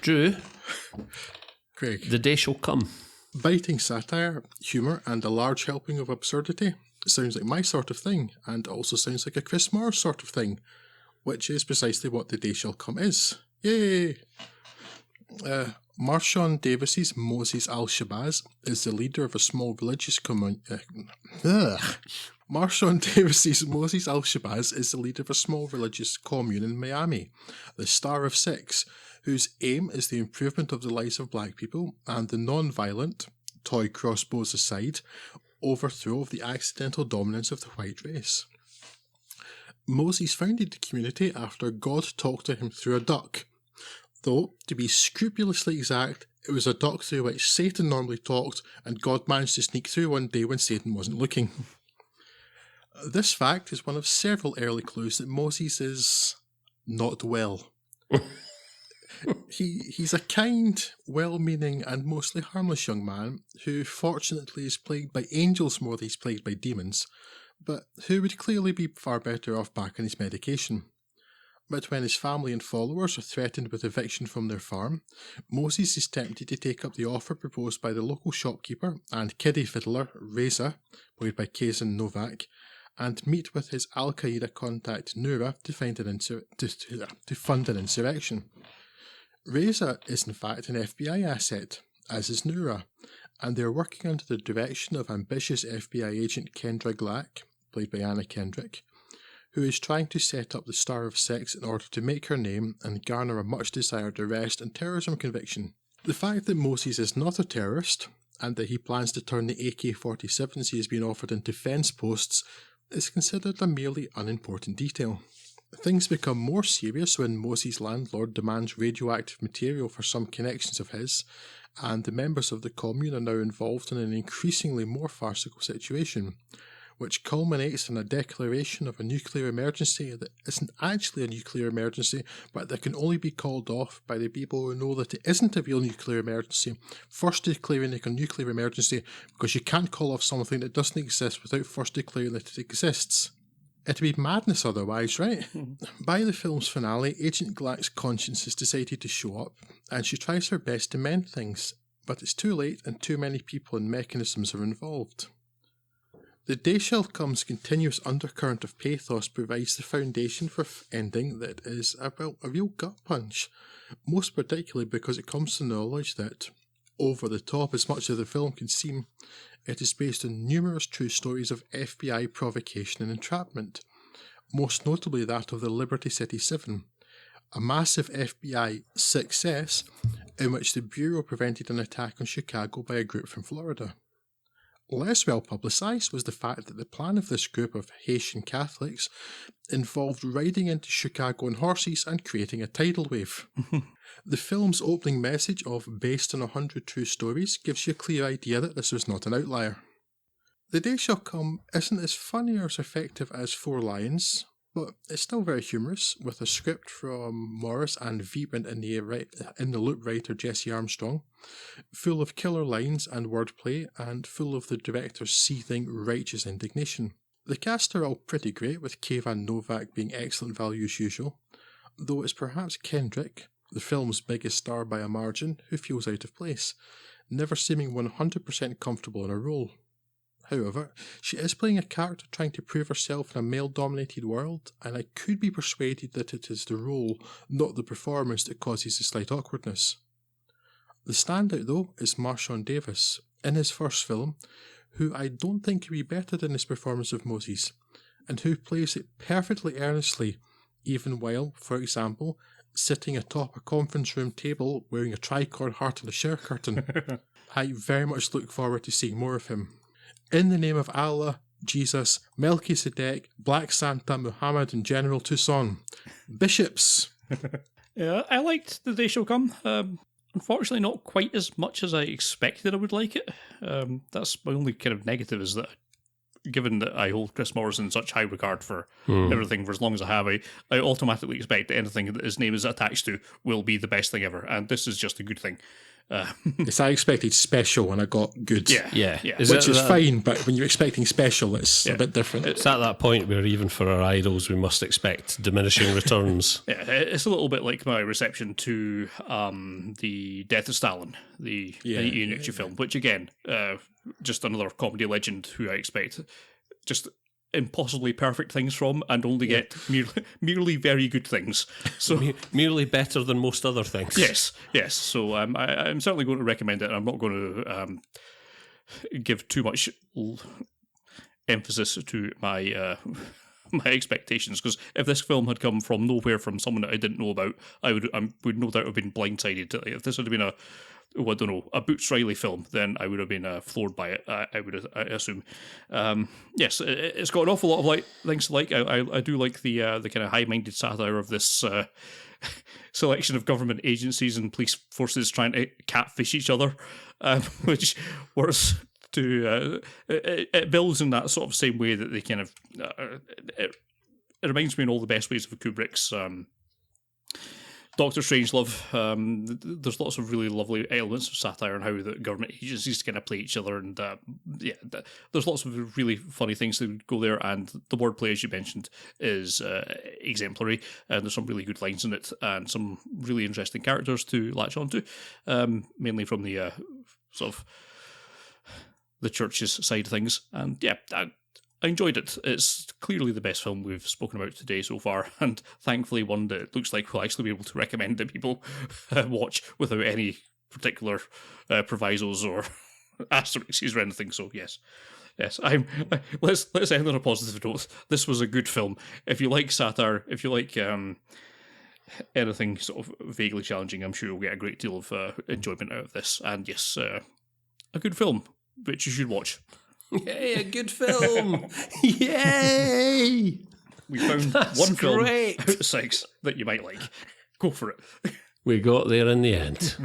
Drew, Craig. the day shall come. Biting satire, humour, and a large helping of absurdity sounds like my sort of thing, and also sounds like a Chris Morris sort of thing, which is precisely what the day shall come is. Yay! Marshawn Davis's Moses Al-Shabazz is the leader of a small religious Marshawn Davis's Moses Al-Shabazz is the leader of a small religious commune in Miami, the Star of Six, whose aim is the improvement of the lives of black people and the non-violent, toy crossbows aside, overthrow of the accidental dominance of the white race. Moses founded the community after God talked to him through a duck. Though, to be scrupulously exact, it was a duck through which Satan normally talked, and God managed to sneak through one day when Satan wasn't looking. This fact is one of several early clues that Moses is not well. He's a kind, well-meaning and mostly harmless young man who fortunately is plagued by angels more than he's plagued by demons, but who would clearly be far better off back on his medication. But when his family and followers are threatened with eviction from their farm, Moses is tempted to take up the offer proposed by the local shopkeeper and kiddie fiddler Reza, played by Kazan Novak, and meet with his Al-Qaeda contact Noura to fund an insurrection. Reza is in fact an FBI asset, as is Noura, and they are working under the direction of ambitious FBI agent Kendra Glack, played by Anna Kendrick, who is trying to set up the Star of Six in order to make her name and garner a much-desired arrest and terrorism conviction. The fact that Moses is not a terrorist, and that he plans to turn the AK-47s he has been offered into fence posts, is considered a merely unimportant detail. Things become more serious when Moses' landlord demands radioactive material for some connections of his, and the members of the commune are now involved in an increasingly more farcical situation, which culminates in a declaration of a nuclear emergency that isn't actually a nuclear emergency, but that can only be called off by the people who know that it isn't a real nuclear emergency, first declaring it a nuclear emergency because you can't call off something that doesn't exist without first declaring that it exists. It'd be madness otherwise, right? By the film's finale, Agent Glack's conscience has decided to show up, and she tries her best to mend things, but it's too late and too many people and mechanisms are involved. The Day Shall Come's continuous undercurrent of pathos provides the foundation for ending that is a real gut punch, most particularly because it comes to knowledge that, over the top as much as the film can seem, it is based on numerous true stories of FBI provocation and entrapment, most notably that of the Liberty City 7, a massive FBI success in which the Bureau prevented an attack on Chicago by a group from Florida. Less well publicised was the fact that the plan of this group of Haitian Catholics involved riding into Chicago on horses and creating a tidal wave. The film's opening message of based on 100 true stories gives you a clear idea that this was not an outlier. The Day Shall Come isn't as funny or as effective as Four Lions, but it's still very humorous, with a script from Morris and vibrant in the loop writer Jesse Armstrong, full of killer lines and wordplay, and full of the director's seething, righteous indignation. The cast are all pretty great, with Kazan Novak being excellent value as usual, though it's perhaps Kendrick, the film's biggest star by a margin, who feels out of place, never seeming 100% comfortable in her role. However, she is playing a character trying to prove herself in a male-dominated world, and I could be persuaded that it is the role, not the performance, that causes the slight awkwardness. The standout, though, is Marshawn Davis, in his first film, who I don't think could be better than his performance of Moses, and who plays it perfectly earnestly, even while, for example, sitting atop a conference room table wearing a tricorn heart and a shower curtain. I very much look forward to seeing more of him. In the name of Allah, Jesus, Melchizedek, Black Santa, Muhammad, and General Tucson. Bishops! Yeah, I liked The Day Shall Come. Unfortunately, not quite as much as I expected I would like it. That's my only kind of negative, is that given that I hold Chris Morris in such high regard for everything for as long as I have, I automatically expect that anything that his name is attached to will be the best thing ever, and this is just a good thing. Yes, I expected special and I got good. Yeah. Which is fine, but when you're expecting special, it's a bit different. It's at that point where even for our idols, we must expect diminishing returns. Yeah, it's a little bit like my reception to the Death of Stalin, the Ian Ritchie film, which again, just another comedy legend who I expect just impossibly perfect things from, and only get merely very good things. So merely better than most other things. Yes. So I'm certainly going to recommend it. I'm not going to give too much emphasis to my my expectations, because if this film had come from nowhere, from someone that I didn't know about, I would no doubt have been blindsided. If this had been a Boots Riley film, then I would have been floored by it. I assume. Yes, it's got an awful lot of things to like. I do like the kind of high-minded satire of this selection of government agencies and police forces trying to catfish each other, which works to it builds in that sort of same way that they kind of it reminds me in all the best ways of Kubrick's Doctor Strangelove. There's lots of really lovely elements of satire on how the government agencies kind of play each other, and there's lots of really funny things that go there. And the wordplay, as you mentioned, is exemplary, and there's some really good lines in it, and some really interesting characters to latch onto, mainly from the sort of the church's side of things. And I enjoyed it. It's clearly the best film we've spoken about today so far, and thankfully one that looks like we'll actually be able to recommend that people watch without any particular provisos or asterisks or anything. So yes. Let's end on a positive note. This was a good film. If you like satire, if you like anything sort of vaguely challenging, I'm sure you'll get a great deal of enjoyment out of this. And yes, a good film which you should watch. Yay, a good film! Yay! We found one film out of 6 that you might like. Go for it. We got there in the end.